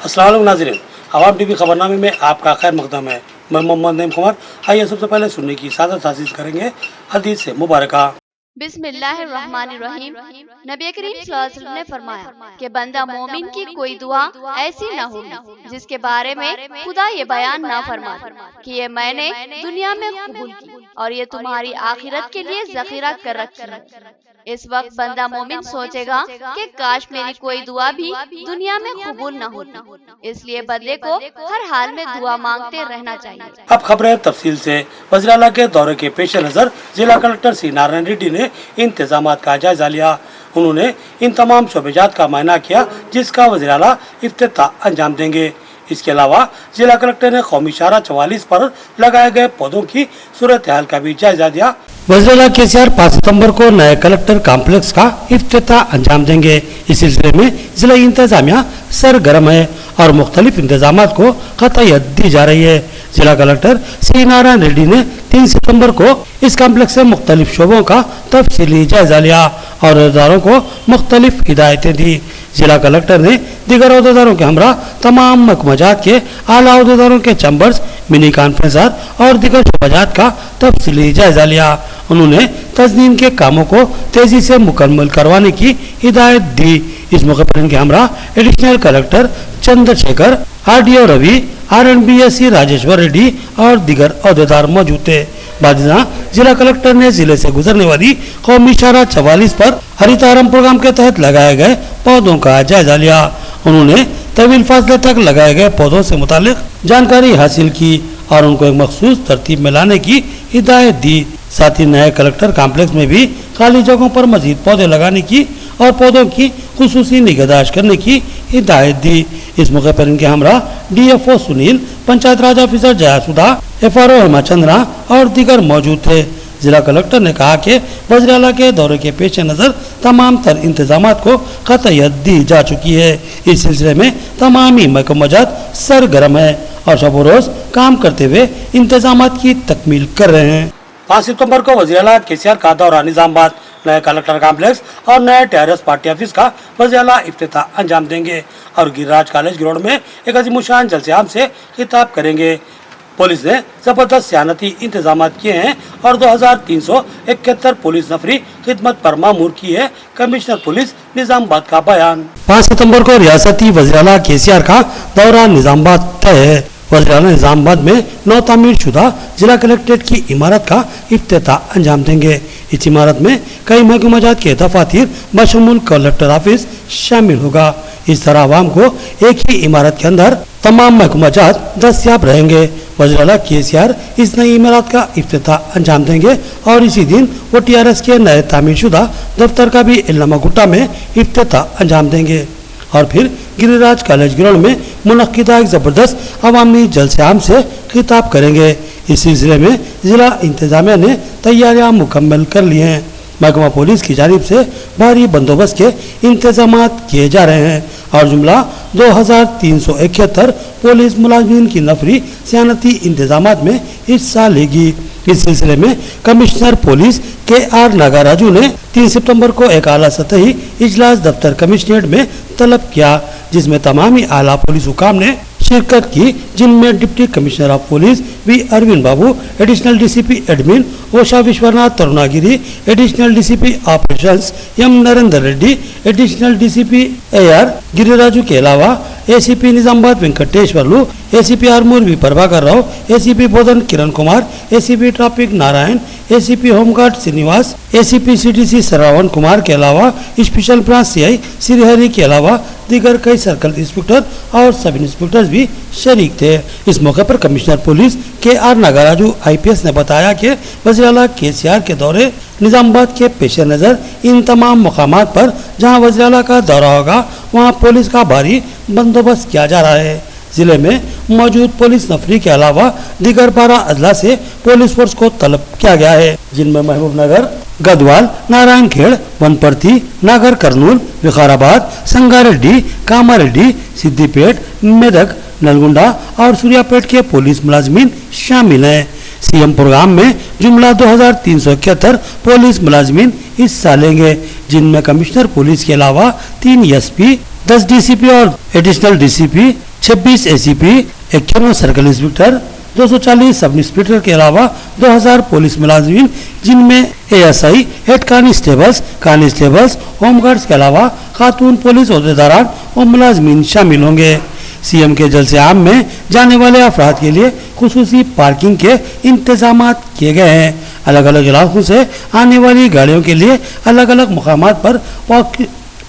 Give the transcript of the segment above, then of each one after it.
अस्सलाम वालेकुम नाज़रीन, आवाम टीवी खबरनामे में आपका खैर मकदम है। मैं मोहम्मद नईम कुमार। आइए सबसे पहले सुनने की सादत हासिल करेंगे हदीस से मुबारका। बिस्मिल्लाहिर्रहमानिर्रहीम। नबी करीम सल्लल्लाहु अलैहि वसल्लम ने फरमाया कि बंदा मोमिन की कोई दुआ ऐसी न होगी जिसके बारे में खुदा ये बयान ना फरमा कि ये मैंने दुनिया में कबूल की और ये तुम्हारी आखिरत के लिए जखीरा कर रखी है। इस वक्त बंदा मोमिन सोचेगा कि काश मेरी कोई दुआ भी दुनिया में कबूल न होती। इसलिए बंदे को हर हाल में दुआ मांगते रहना चाहिए। अब खबरें तफसील से। वज़ीर-ए-आला के दौरे के पेश नज़र जिला कलेक्टर सी नारायण रेड्डी ने इंतजामात का जायजा लिया। उन्होंने इन तमाम शोबेजात का मायना किया जिसका वज़ीर-ए-आला इफ्तिताह अंजाम देंगे। इसके अलावा जिला कलेक्टर ने कौमी शाहरा 44 पर लगाए गए पौधों की सूरत हाल का भी जायजा दिया। वज़ीर-ए-आला केसीआर 5 सितंबर को नए कलेक्टर कॉम्प्लेक्स का इफ्तिताह अंजाम देंगे। इस सिलसिले में जिला इंतजामिया सरगर्म है और मुख्तलिफ इंतजामात को क़तईयत दी जा रही है। जिला कलेक्टर सी नारायण रेड्डी ने 3 सितंबर को इस कॉम्प्लेक्स से मुख्तलिफ शोबों का तफसीली जायजा लिया और अहदेदारों को मुख्तलिफ हिदायतें दी। जिला कलेक्टर ने दीगर अहदेदारों के हमरा तमाम महकमाजात के आला अहदेदारों के चैम्बर्स, मिनी कॉन्फ्रेंस और दीगर शोबाजात का तफसीली जायजा लिया। उन्होंने तस्नीम के कामों को तेजी से मुकम्मल करवाने की हिदायत दी। इस मौके पर इनके हमरा additional collector Chandrashekar, RDO Ravi, RNBSC Rajeshwar Reddy और दीगर अहदेदार मौजूद थे। बादिना जिला कलेक्टर ने जिले से गुजरने वाली कौमी शाहरा 44 पर हरितारम प्रोग्राम के तहत लगाए गए पौधों का जायजा लिया। उन्होंने तवील फासले तक लगाए गए पौधों से मुतालिक जानकारी हासिल की और उनको एक मखसूस तरतीब में लाने की हिदायत दी। साथ ही नए कलेक्टर कॉम्प्लेक्स में भी खाली जगहों पर मजीद पौधे लगाने की और पौधों की खुसूसी निगहदाश्त करने की हिदायत दी। इस मौके पर इनके हमरा DFO सुनील, पंचायत राज ऑफिसर जयासुधा, FRO हेमाचंद्रा और दीगर मौजूद थे। जिला कलेक्टर ने कहा कि वज़ीर-ए-आला के दौरे के पेश नज़र तमाम तर इंतजामात को क़तईयत दी जा चुकी है। इस सिलसिले में तमामी महकमाजात सरगर्म है और शब रोज़ काम करते हुए इंतजामात की तकमील कर रहे हैं। 5 सितंबर को वज़ीर-ए-आला केसीआर का दौरा निजामाबाद, नए कलेक्टर कॉम्प्लेक्स और नए टेरेस पार्टी ऑफिस का वज़ीर-ए-आला इफ्तिताह अंजाम देंगे और गिरिराज कॉलेज ग्राउंड में एक अज़ीमुशान जलसे-आम से खिताब करेंगे। पुलिस ने जबरदस्त सियानती इंतजाम किए हैं और 2371 पुलिस नफरी खिदमत पर मामूर की है। कमिश्नर पुलिस निजामाबाद का बयान। 5 सितंबर को रियासती वज़ीर-ए-आला केसीआर का दौरा निजामाबाद तय है। वज़ीर-ए-आला निजामाबाद में नौ तामीर शुदा जिला कलेक्ट्रेट की इमारत का इफ्तिताह अंजाम देंगे। इस इमारत में कई महकमाजात के दफातर बशमूल कलेक्टर ऑफिस शामिल होगा। इस तरह आवाम को एक ही इमारत के अंदर तमाम महकमाजात दस्तयाब रहेंगे। वज़ीर-ए-आला केसीआर इस नई इमारत का इफ्तिताह अंजाम देंगे और इसी दिन वो TRS के नए तामीर शुदा दफ्तर का भी इल्लामा गुट्टा में इफ्तिताह अंजाम देंगे और फिर गिरिराज कॉलेज ग्राउंड में मुनक्किदा एक जबरदस्त अवामी जलसे-आम से खिताब करेंगे। इस सिलसिले में जिला इंतजामिया ने तैयारियां मुकम्मल कर ली हैं। महकमा पुलिस की जानिब से भारी बंदोबस्त के इंतजाम किए जा रहे हैं और जुमला 2371 पुलिस मुलाजिमीन की नफरी सियानती इंतजामात में हिस्सा लेगी। इस सिलसिले में कमिश्नर पुलिस KR नागाराजू ने 3 सितंबर को एक आला सतही इजलास दफ्तर कमिश्नरेट में तलब किया, जिसमें तमामी आला पुलिस हुकाम ने शिरकत की, जिनमें deputy commissioner of police V Arvind Babu, additional DCP admin Osha Vishwanath Tarunagiri, additional DCP operations M Narendra Reddy, additional DCP AR Giriraju के अलावा ACP Nizamabad Venkateshwarlu, ACP Armoor V Prabhakar Rao, ACP Bodhan Kiran Kumar, ACP traffic Narayan, ACP home guard Srinivas, ACP CTC Shravan Kumar के अलावा स्पेशल ब्रांच CI श्रीहरि के अलावा दीगर कई सर्कल इंस्पेक्टर और सब इंस्पेक्टर्स भी शरीक थे। इस मौके पर commissioner police KR Nagaraju IPS ने बताया कि वज़ीर-ए-आला केसीआर के दौरे निजामाबाद के पेश नज़र इन तमाम मकामात पर जहां वज़ीर-ए-आला का दौरा होगा वहां पुलिस का भारी बंदोबस्त किया जा रहा है। जिले में मौजूद पुलिस नफरी के अलावा दीगर 12 अजला से पुलिस फोर्स को तलब किया गया है, जिनमें महबूब नगर, गदवाल, नारायणखेड़, वनपर्ती, नागर कर्नूल, विकाराबाद, संगारेड्डी, कामारेड्डी, सिद्दीपेट, मेदक, नलगुंडा और सूर्यापेट के पुलिस मुलाजिमीन शामिल हैं। CM प्रोग्राम में जुमला 2371 पुलिस मुलाजिमीन हिस्सा लेंगे, जिनमें कमिश्नर पुलिस के अलावा 3 SP, 10 DCP और additional DCP, 26 ACP, 51 circle inspector, 240 sub inspector के अलावा 2000 पुलिस मुलाजिमीन, जिनमें एएसआई, हेड कांस्टेबल्स, होमगार्ड्स के अलावा खातून पुलिस ओहदेदारान और मुलाजिमीन शामिल होंगे। सीएम के जलसे आम में जाने वाले अफराद के लिए खुसूसी पार्किंग के इंतजाम किए गए हैं। अलग अलग इलाकों से आने वाली गाड़ियों के लिए अलग अलग मुकामात पर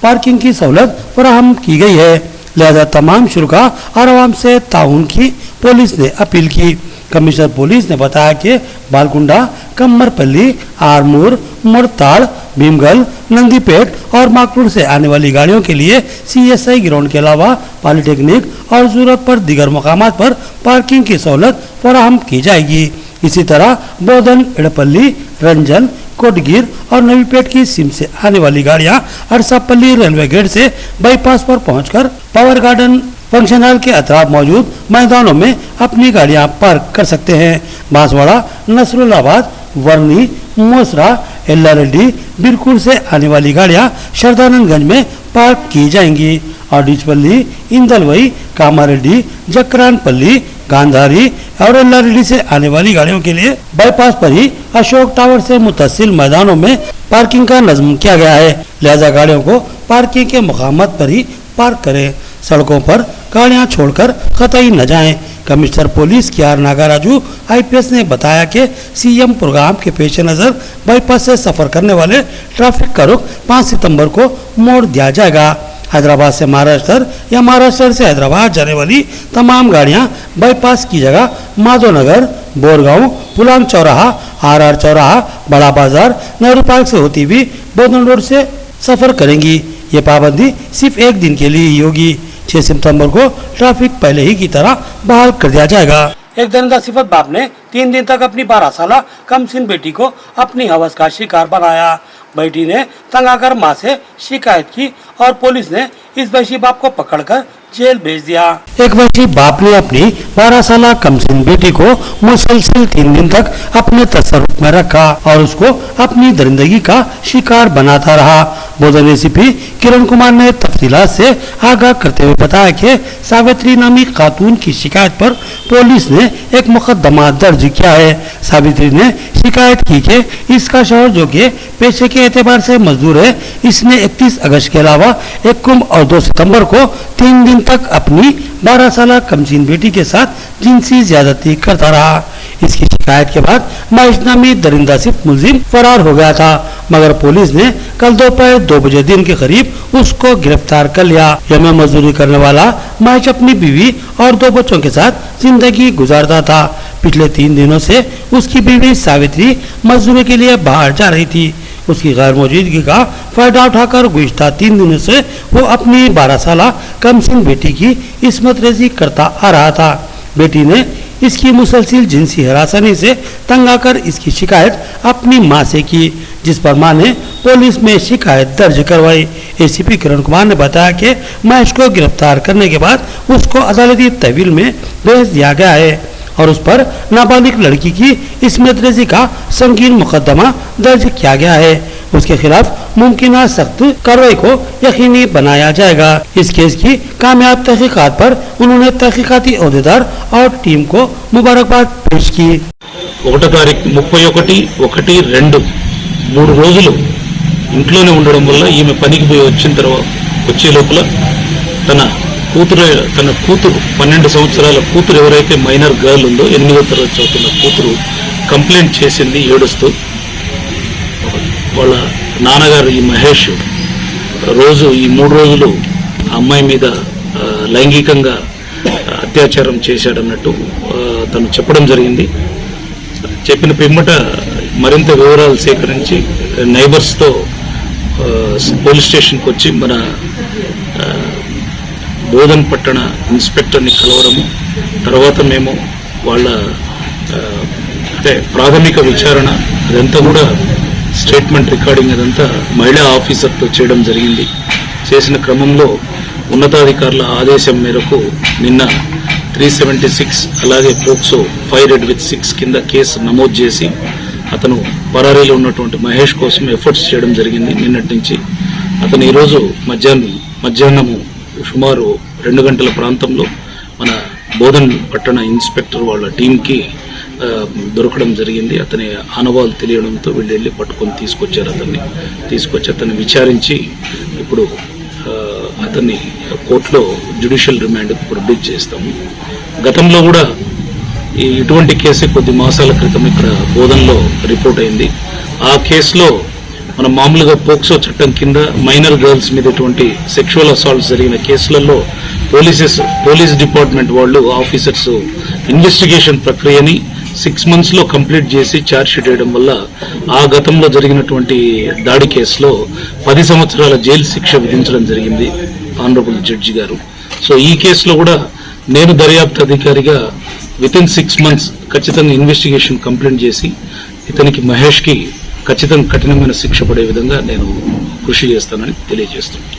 पार्किंग की सहूलत फराहम की गई है। लिहाजा तमाम शुरा और आवाम से ताउन की पुलिस ने अपील की। कमिश्नर पुलिस ने बताया कि बालकुंडा, कम्मरपल्ली, आरमूर, मुरताड़, भीमगल, नंदीपेट और माकड़ूर से आने वाली गाड़ियों के लिए सीएसआई ग्राउंड के अलावा पॉलिटेक्निक और जरूरत पर दीगर मकामात पर पार्किंग की सहूलत फराहम की जाएगी। इसी तरह बोधन, एड़पल्ली, रंजन, कोटगिर और नवीपेट की सिम से आने वाली गाड़ियां अरसापल्ली रेलवे गेट से बाईपास पर पहुंचकर पावर गार्डन फंक्शन हॉल के अतराफ मौजूद मैदानों में अपनी गाड़ियां पार्क कर सकते हैं। बांसवाड़ा, नसरुल्लाबाद, वर्नी, मोसरा, एल्लारेड्डी, बिरकुल से आने वाली गाड़ियां शरदानंदगंज में पार्क की जाएंगी और डिचपल्ली, इंदलवई, कामारेड्डी, जकरानपल्ली, गांधारी और एल्लारेड्डी से आने वाली गाड़ियों के लिए बाईपास पर ही अशोक टावर से मुतसिल मैदानों में पार्किंग का नज़्म किया गया है। लिहाजा गाड़ियों को पार्किंग के मुकामात पर ही पार्क करें। सड़कों पर गाड़ियां छोड़कर कतई न जाएं। Commissioner police KR Nagaraju IPS ने बताया कि सीएम प्रोग्राम के पेश नज़र बाईपास से सफर करने वाले ट्रैफिक का रुख 5 सितंबर को मोड़ दिया जाएगा। हैदराबाद से महाराष्ट्र या महाराष्ट्र से हैदराबाद जाने वाली तमाम गाड़ियां बाईपास की जगह माधवनगर, बोरगांव, पुलांग चौराहा, RR चौराहा, बड़ा बाजार, नेहरू पार्क से होती हुई बोधन रोड से सफर करेंगी। ये पाबंदी सिर्फ एक दिन के लिए ही होगी। 6 सितंबर को ट्रैफिक पहले ही की तरह बहाल कर दिया जाएगा। एक दरिंदा सिफत बाप ने 3 दिन तक अपनी 12 साला कमसिन बेटी को अपनी हवस का शिकार बनाया। बेटी ने तंग आकर मां से शिकायत की और पुलिस ने इस वहशी बाप को पकड़कर जेल भेज दिया। एक वहशी बाप ने अपनी 12 साला कमसिन बेटी को मुसलसल 3 दिन तक अपने तसर्रुफ में रखा और उसको अपनी दरिंदगी का शिकार बनाता रहा। बोधन एसीपी किरण कुमार ने तफसीलात से आगाह करते हुए बताया कि सावित्री नामी खातून की शिकायत पर पुलिस ने एक मुकदमा दर्ज किया है। सावित्री ने शिकायत की कि इसका शौहर जो कि पेशे के एतबार से मजदूर है, इसने 31 अगस्त के अलावा 1 कुंभ और 2 सितंबर को 3 दिन तक अपनी 12 साला कमसीन बेटी के साथ जिनसी ज्यादती करता रहा। इसकी शिकायत के बाद महेश नामी दरिंदा सिर्फ मुलजिम फरार हो गया था, मगर पुलिस ने कल दोपहर 2 बजे दिन के करीब उसको गिरफ्तार कर लिया। यम मजदूरी करने वाला महेश अपनी बीवी और 2 बच्चों के साथ जिंदगी गुजारता था। पिछले 3 दिनों से उसकी बीवी सावित्री मजदूरी के लिए बाहर जा रही थी। उसकी गैर मौजूदगी का फायदा उठाकर गुज़िश्ता 3 दिनों से वो अपनी 12 साला कमसिन बेटी की इस्मत रेजी करता आ रहा था। बेटी ने इसकी मुसलसिल जिनसी हरासनी से तंग आकर इसकी शिकायत अपनी मां से की, जिस पर मां ने पुलिस में शिकायत दर्ज करवाई। एसीपी किरण कुमार ने बताया कि महेश को गिरफ्तार करने के बाद उसको अदालती तहवील में भेज दिया गया है और उस पर नाबालिग लड़की की इस्मत रेजी का संगीन मुकदमा दर्ज किया गया है। उसके खिलाफ मुमकिन सख्त कार्रवाई को यकीनी बनाया जाएगा। इस केस की कामयाब तहकीकात पर उन्होंने तहकीकाती अहदेदार और टीम को मुबारकबाद पेश की। 1వ తారీఖు 31/1/2 3 రోజులు ఇంట్లోనే ఉండడం వల్ల ఈమె పనికి పోయి వచ్చే లోపల తన కూతురు 12 సంవత్సరాల కూతురు ఎవరైతే మైనర్ గర్ల్ ఉందో 8వ తరగతి చదువుతున్న కూతురు కంప్లైంట్ చేసింది ఏడుస్తూ. వాళ్ళ నాన్నగారు ఈ మహేష్ రోజు ఈ 3 రోజులు అమ్మాయి మీద లైంగికంగా అత్యాచారం చేశాడన్నట్టు తను చెప్పడం జరిగింది. చెప్పిన పిమ్మట మరింత వివరాలు సేకరించి నైబర్స్తో పోలీస్ స్టేషన్కి వచ్చి మన బోధన్ పట్టణ ఇన్స్పెక్టర్ని కలవడము, తర్వాత మేము వాళ్ళ అంటే ప్రాథమిక విచారణ అదంతా కూడా స్టేట్మెంట్ రికార్డింగ్ అదంతా మహిళా ఆఫీసర్తో చేయడం జరిగింది. చేసిన క్రమంలో ఉన్నతాధికారుల ఆదేశం మేరకు నిన్న 376 అలాగే పోక్సో 5/6 కింద కేసు నమోదు చేసి అతను పరారీలో ఉన్నటువంటి మహేష్ కోసం ఎఫర్ట్స్ చేయడం జరిగింది. నిన్నటి నుంచి అతను ఈరోజు మధ్యాహ్నము సుమారు 2 గంటల ప్రాంతంలో మన బోధన్ పట్టణ ఇన్స్పెక్టర్ వాళ్ళ టీంకి దొరకడం జరిగింది. అతని ఆనవాళ్ళు తెలియడంతో వీళ్ళు వెళ్ళి పట్టుకొని తీసుకొచ్చారు. తీసుకొచ్చి అతన్ని విచారించి ఇప్పుడు అతన్ని కోర్టులో జ్యుడిషియల్ రిమాండ్ ప్రొడ్యూస్ చేస్తాము. గతంలో కూడా ఇటువంటి కేసు కొద్ది మాసాల క్రితం ఇక్కడ బోధన్లో రిపోర్ట్ అయింది. ఆ కేసులో మనం మామూలుగా పోక్సో చట్టం కింద మైనర్ గర్ల్స్ మీద ఇటువంటి సెక్షువల్ అసాల్ట్స్ జరిగిన కేసులలో పోలీస్ డిపార్ట్మెంట్ వాళ్ళు ఆఫీసర్స్ ఇన్వెస్టిగేషన్ ప్రక్రియని 6 months కంప్లీట్ చేసి ఛార్జ్ షీట్ వేయడం వల్ల ఆ గతంలో జరిగినటువంటి దాడి కేసులో 10 సంవత్సరాల జైలు శిక్ష విధించడం జరిగింది ఆనరబుల్ జడ్జి గారు. సో ఈ కేసులో కూడా నేను దర్యాప్తు అధికారిగా వితిన్ 6 months ఖచ్చితంగా ఇన్వెస్టిగేషన్ కంప్లీట్ చేసి ఇతనికి మహేష్కి ఖచ్చితంగా కఠినమైన శిక్ష పడే విధంగా నేను కృషి చేస్తానని తెలియజేస్తున్నాను.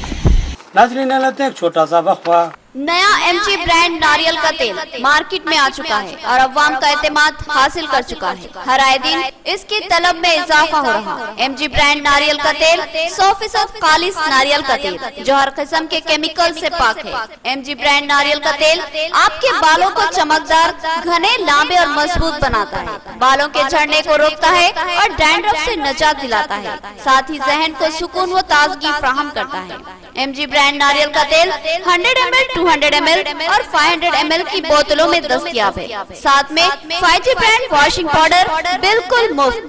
नाज़रीन लेते हैं एक छोटा सा वक्फा। नया एमजी ब्रांड नारियल का तेल मार्केट में आ चुका है और अवाम का एतमाद हासिल कर चुका है। हर आए दिन इसकी तलब में इजाफा हो रहा है। एमजी ब्रांड नारियल का तेल 100% खालिस नारियल का तेल जो हर किस्म के केमिकल से पाक है। एमजी ब्रांड नारियल का तेल आपके बालों को चमकदार, घने, लांबे और मजबूत बनाता है, बालों के झड़ने को रोकता है और डैंड्रफ से निजात दिलाता है, साथ ही जहन को सुकून व ताजगी फराहम करता है। एमजी ब्रांड नारियल का तेल 100 ml, 200 ml और 500 ml की बोतलों में दस्तयाब है। साथ में 5G ब्रांड वॉशिंग पाउडर बिल्कुल मुफ्त।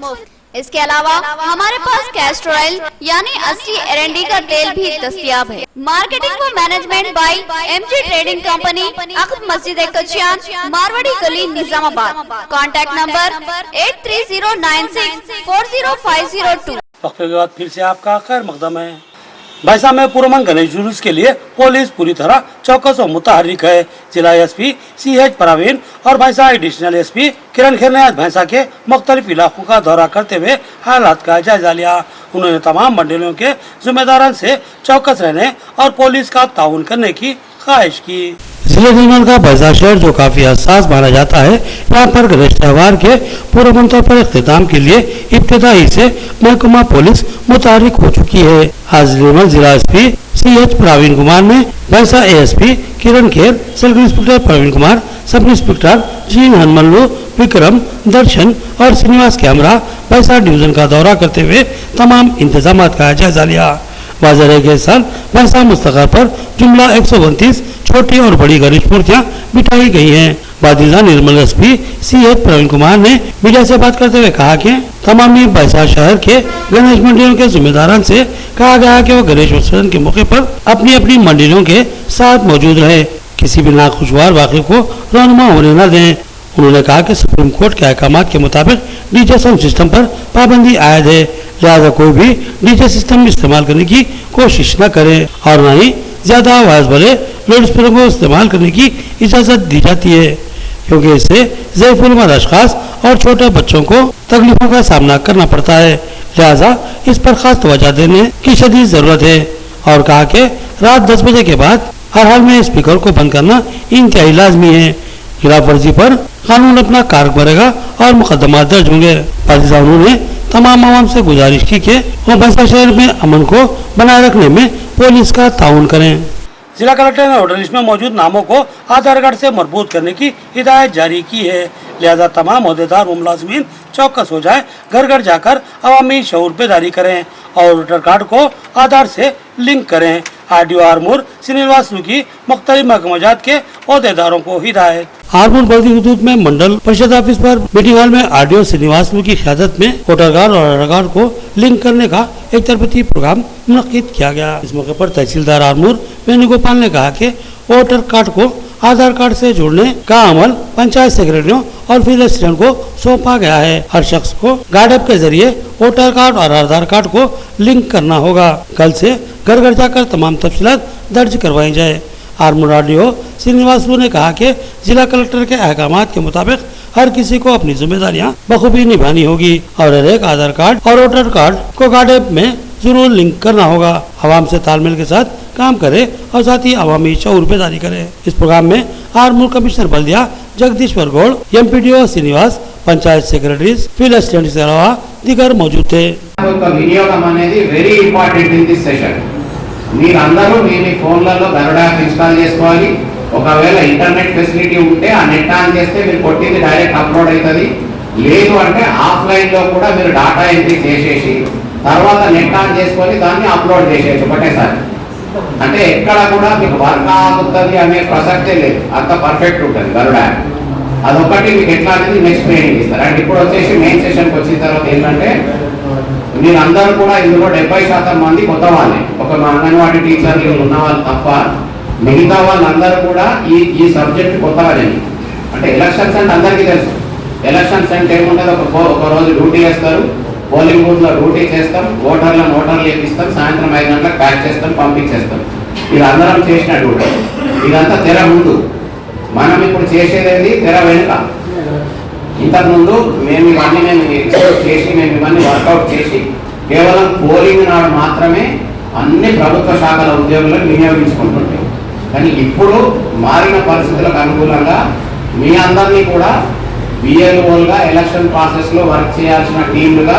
इसके अलावा हमारे पास कैस्टर ऑयल यानी असली एरंडी का तेल भी दस्तयाब है। मार्केटिंग व management by MG trading company, अक़ब मस्जिद कचियान, मारवाड़ी गली, निजामाबाद। Contact number 8309640502। वक्फे के बाद फिर से आपका खैर मकदम है। भैंसा में पुरमन गणेश जुलूस के लिए पुलिस पूरी तरह चौकस और मुतहर्रिक है। जिला एसपी CH प्रवीण और भैंसा एडिशनल एसपी किरण खेर ने आज भैंसा के मुख्तलिफ इलाकों का दौरा करते हुए हालात का जायजा लिया। उन्होंने तमाम मंडलियों के जिम्मेदारों से चौकस रहने और पुलिस का ताउन करने की ख्वाहिश की। जिले निर्मल का भैंसा शहर जो काफी हसास माना जाता है, यहाँ पर गणेश त्योहार के पूर्व मंत्रों पर इख्तिताम के लिए इब्तिदाई से महकमा पुलिस मुतहर्रिक हो चुकी है। आज निर्मल जिला एसपी CH प्रवीण कुमार ने भैंसा ASP किरण Kher, sub inspector Praveen Kumar, sub inspector Jeen Hanumallu, Vikram, Darshan और श्रीनिवास कैमरा भैंसा डिवीजन का दौरा करते हुए तमाम इंतजाम का जायजा लिया। बाजार के साथ भैंसा मुस्तका पर जुमला 129 छोटी और बड़ी गणेश मूर्तियाँ बिठाई गई हैं। बादिला निर्मल एसपी CH प्रवीण कुमार ने मीडिया से बात करते हुए कहा कि तमामी भैंसा शहर के गणेश मंडलियों के जिम्मेदारों से कहा गया कि वो गणेश विसर्जन के मौके पर अपनी अपनी मंडलियों के साथ मौजूद रहे, किसी भी नाखुशगवार वाक़े को रौनुमा होने न दें। उन्होंने कहा कि सुप्रीम कोर्ट के अहकाम के मुताबिक डीजे साउंड सिस्टम पर पाबंदी आयद है, लिहाजा कोई भी डीजे सिस्टम इस्तेमाल करने की कोशिश न करे और न ही ज्यादा आवाज वाले लाउड स्पीकर को इस्तेमाल करने की इजाजत दी जाती है, क्योंकि इससे ज़ैफ़-उल-उम्र अशख़ास और छोटे बच्चों को तकलीफों का सामना करना पड़ता है, लिहाजा इस पर खास तवज्जो देने की शदीद जरूरत है। और कहा कि रात 10 बजे के बाद हर हाल में स्पीकर को बंद करना इंतहाई लाजमी है। खिलाफ वर्जी पर कानून अपना कार्य करेगा और मुकदमा दर्ज होंगे। उन्होंने तमाम आवाम से गुजारिश की कि वो भैंसा शहर में अमन को बनाए रखने में पुलिस का ताउन करें। जिला कलेक्टर ने वोटर लिस्ट में मौजूद नामों को आधार कार्ड से मरबूत करने की हिदायत जारी की है, लिहाजा तमाम अहदेदार व मुलाजिमीन चौकस हो जाए, घर घर जाकर अवामी शऊर बेदारी करें और वोटर कार्ड को आधार से लिंक करें। RDO आरमूर श्रीनिवास की मुख्तलिफ महकमात के अहदेदारों को हिदायत। आरमूर बल्दी हुदूद में मंडल परिषद ऑफिस पर मीटिंग हॉल में RDO श्रीनिवास की क़यादत में वोटर कार्ड और आधार कार्ड को लिंक करने का एक तरफती प्रोग्राम मुनक्किद किया गया। इस मौके पर तहसीलदार आरमूर वेणुगोपाल ने कहा कि वोटर कार्ड को आधार कार्ड से जोड़ने का अमल पंचायत सेक्रेटरियों और फील्ड असिस्टेंट को सौंपा गया है। हर शख्स को गार्ड ऐप के जरिए वोटर कार्ड और आधार कार्ड को लिंक करना होगा। कल से घर घर जाकर तमाम तफसीलात दर्ज करवाई जाए। आरमूर RDO श्रीनिवास ने कहा कि जिला कलेक्टर के अहकाम के मुताबिक हर किसी को अपनी जिम्मेदारियां बखूबी निभानी होगी और हर एक आधार कार्ड और वोटर कार्ड को गार्ड ऐप में जरूर लिंक करना होगा। आवाम से तालमेल के साथ काम करे और साथ ही अवामी शऊर बेदारी करे। इस प्रोग्राम में आरमूर कमिश्नर बल्दिया Jagadishwar Goud, MPDO Srinivas, panchayat secretaries, field assistant के अलावा दीगर मौजूद थे। వినియోగం అనేది very important in this session. మీరందరూ మీ ఫోన్లలో గరుడ యాప్ ఇన్స్టాల్ చేసుకోవాలి. ఒకవేళ ఇంటర్నెట్ ఫెసిలిటీ ఉంటే ఆ నెట్ ఆన్ చేస్తే మీరు కొట్టింది డైరెక్ట్ అప్లోడ్ అవుతుంది. లేదు అంటే ఆఫ్లైన్లో కూడా మీరు డాటా ఎంట్రీ చేసేసి తర్వాత నెట్ ఆన్ చేసుకొని దాన్ని అప్లోడ్ చేసేయచ్చు ఒకటేసారి. అంటే ఎక్కడ కూడా మీకు వర్క్ ఆగుతుంది అనే ప్రసక్తే లేదు, అంత పర్ఫెక్ట్ ఉంటుంది గరుడ యాప్. అదొకటి మీకు ఎట్లా అనేది నెక్స్ట్ ట్రైనింగ్ ఇస్తారు. అండ్ ఇప్పుడు వచ్చేసి మెయిన్ సెషన్కి వచ్చిన తర్వాత ఏంటంటే మీరు అందరూ కూడా ఇందులో 70% మంది కొత్త వాళ్ళే, ఒక మా అంగన్వాడీ టీచర్లు ఉన్న వాళ్ళు తప్ప మిగతా వాళ్ళందరూ కూడా ఈ సబ్జెక్ట్ కొత్తగానే. అంటే ఎలక్షన్స్ అంటే అందరికీ తెలుసు. ఎలక్షన్స్ అంటే ఏముంటుంది, ఒక రోజు డ్యూటీ వేస్తారు, పోలింగ్ బూత్లో డ్యూటీ చేస్తాం, ఓటర్లు ఎక్కిస్తాం, సాయంత్రం 5 గంటలకు ప్యాక్ చేస్తాం, పంపించేస్తాం. ఇది అందరం చేసిన డ్యూటీ. ఇదంతా తెర ముందు. మనం ఇప్పుడు చేసేది తెర వెనుక. ఇంతకుముందు మేము ఇవన్నీ ఎక్స్పెక్ట్ చేసి మేము ఇవన్నీ వర్కౌట్ చేసి కేవలం పోలింగ్ నాడు మాత్రమే అన్ని ప్రభుత్వ శాఖల ఉద్యోగులను వినియోగించుకుంటుంటాం. కానీ ఇప్పుడు మారిన పరిస్థితులకు అనుకూలంగా మీ అందరినీ కూడా బిఎల్ఓలుగా ఎలక్షన్ ప్రాసెస్లో వర్క్ చేయాల్సిన టీంలుగా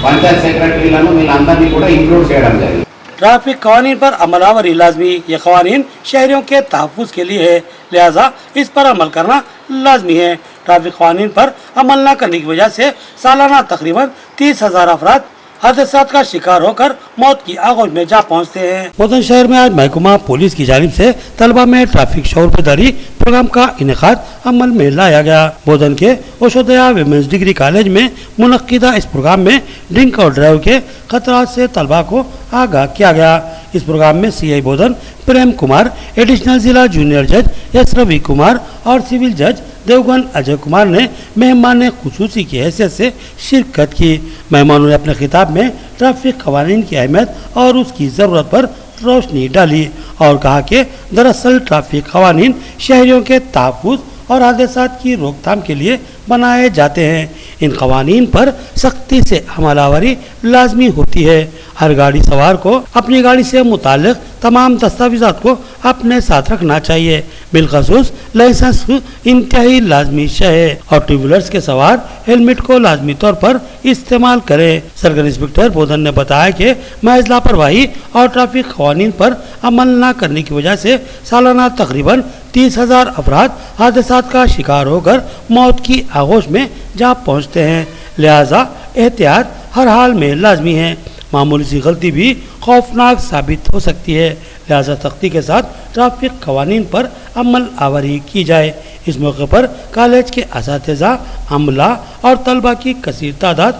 పంచాయత్ సెక్రటరీలను వీళ్ళందరినీ కూడా ఇంక్లూడ్ చేయడం జరిగింది. ट्रैफिक कवानीन पर अमलावरी लाजमी। ये कवानीन शहरियों के तहफ़्फ़ुज़ के लिए है, लिहाजा इस पर अमल करना लाजमी है। ट्रैफिक कवानीन पर अमल न करने की वजह से सालाना तकरीबन 30,000 अफराद हादसात का शिकार होकर मौत की आगोश में जा पहुंचते हैं। बोधन शहर में आज महकमा पुलिस की जानिब से तलबा में ट्रैफिक शऊर बेदारी प्रोग्राम का इनेकाद अमल में लाया गया। बोधन के ओशोदया विमेंस डिग्री कॉलेज में मुनक्किदा इस प्रोग्राम में ड्रिंक और ड्राइव के खतरात से तलबा को आगाह किया गया। इस प्रोग्राम में सीआई बोधन प्रेम कुमार, एडिशनल जिला जूनियर जज एस रवि कुमार और सिविल जज देवगन अजय कुमार ने मेहमान खुसूसी की हैसियत से शिरकत की। मेहमानों ने अपने खिताब में ट्रैफिक कवानीन की अहमियत और उसकी ज़रूरत पर रोशनी डाली और कहा कि दरअसल ट्रैफिक कवानीन शहरियों के तहफ़्फ़ुज़ और हादसात की रोकथाम के लिए बनाए जाते हैं। इन कवानीन पर सख्ती से अमलावरी लाजमी होती है। हर गाड़ी सवार को अपनी गाड़ी से मुताल्लिक़ तमाम दस्तावेज़ात को अपने साथ रखना चाहिए, बिलखसूस लाइसेंस इंतहाई लाजमी है और टू व्हीलर्स के सवार हेलमेट को लाजमी तौर पर इस्तेमाल करें। सर्कल इंस्पेक्टर बोधन ने बताया कि महज लापरवाही और ट्रैफिक कवानीन पर अमल न करने की वजह से सालाना तकरीबन 30,000 अफराद हादसात का शिकार होकर मौत की आगोश में जा पहुंचते हैं। लिहाजा एहतियात हर हाल में लाजमी है। मामूली सी गलती भी खौफनाक साबित हो सकती है। लिहाजा सख्ती के साथ ट्रैफिक कवानीन पर अमल आवरी की जाए। इस मौके पर कॉलेज के असातिज़ा, अमला और तलबा की कसीर तादाद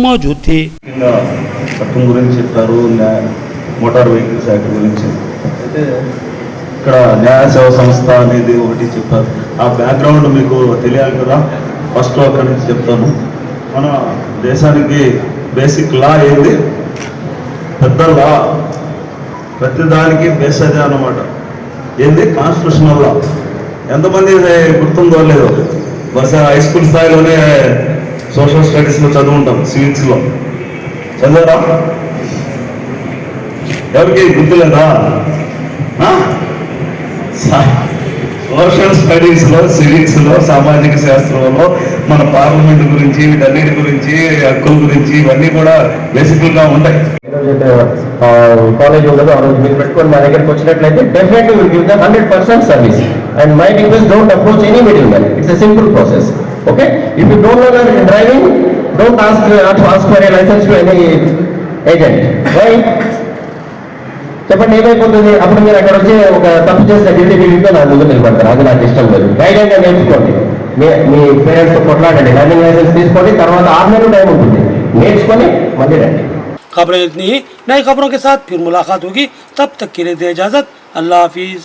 मौजूद थी। చట్టం గురించి చెప్పారు, మోటార్ వెహికల్స్ యాక్ట్ గురించి అయితే ఇక్కడ న్యాయ సేవ సంస్థ అనేది ఒకటి చెప్పారు. ఆ బ్యాక్గ్రౌండ్ మీకు తెలియాలి కదా, ఫస్ట్ అక్కడి నుంచి చెప్తాను. మన దేశానికి బేసిక్ లా ఏంది, పెద్ద లా, ప్రతిదానికి బేస్ అదే అన్నమాట. ఏంది కాన్స్టిట్యూషనల్ లా. ఎంతమంది గుర్తుందో లేదో, బహుశా హై స్కూల్ స్థాయిలోనే సోషల్ స్టడీస్లో చదువుంటాం, సివిక్స్లో చదివారా? ఎవరికి గుర్తులేదా? సోషల్ స్టడీస్లో, సివిక్స్లో, సామాజిక శాస్త్రంలో మన పార్లమెంట్ గురించి, వీటన్నిటి గురించి, హక్కుల గురించి ఇవన్నీ కూడా బేసిక్గా ఉంటాయి. కాలేజ్ ఉండదు, ఆ రోజు మీరు పెట్టుకొని మా దగ్గరకు వచ్చినట్లయితే definitely will give them 100% service. And my request, don't approach any middle man. It's a simple process. Okay, if you don't know driving, don't ask for a licence to any agent. Right? చెప్పండి, ఏమైపోతుంది? అప్పుడు మీరు అక్కడ వచ్చి ఒక తప్పు చేసిన డ్యూటీగా నా ముందు నిలబడతారు. అది నాకు ఇష్టం లేదు. ధైర్యంగా నేర్చుకోండి, మీ పేరెంట్స్తో కొట్లాడండి, లర్నింగ్ లైసెన్స్ తీసుకోండి, తర్వాత 6 నెలలు టైం ఉంటుంది, నేర్చుకొని మళ్ళీ రండి. खबरें इतनी ही, नई खबरों के साथ फिर मुलाकात होगी। तब तक के लिए दे इजाजत। अल्लाह हाफिज।